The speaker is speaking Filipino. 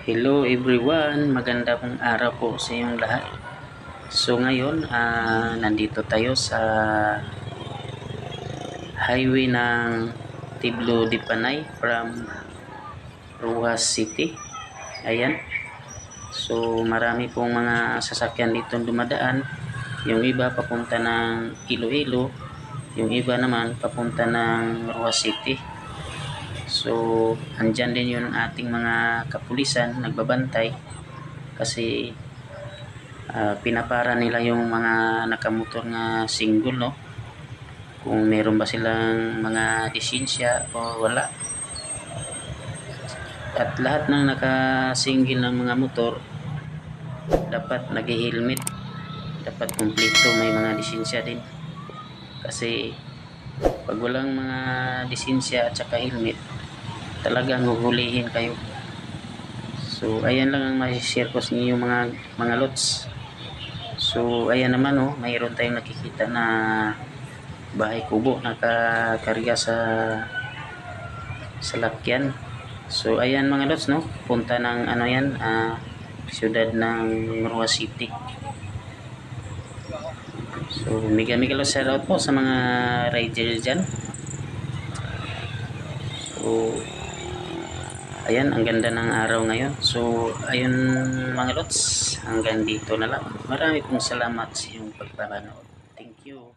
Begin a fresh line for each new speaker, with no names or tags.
Hello everyone, maganda pong araw po sa inyong lahat. So ngayon, nandito tayo sa highway ng Tiblo de Panay from Rojas City. Ayan. So marami pong mga sasakyan dito dumadaan. Yung iba papunta ng Iloilo, yung iba naman papunta ng Rojas City. So andyan din yung ating mga kapulisan nagbabantay kasi pinapara nila yung mga nakamotor na single, no, kung meron ba silang mga lisensya o wala. At lahat ng nakasingle ng mga motor dapat nag-helmet, dapat kumpleto, may mga lisensya din, kasi pag walang mga lisensya at saka helmet talagang huhulihin kayo. So ayan lang ang ma-share ko sa inyo mga lots. So ayan naman, oh, mayroon tayong nakikita na bahay kubo nakakarga sa lakyan. So ayan mga lots, no, punta ng ano yan, siyudad ng Rojas City. So mega lots shout out po sa mga rider dyan. So ayan, ang ganda ng araw ngayon. So ayun mga lots, hanggang dito na lang. Marami pong salamat sa iyong pagpapanood. Thank you.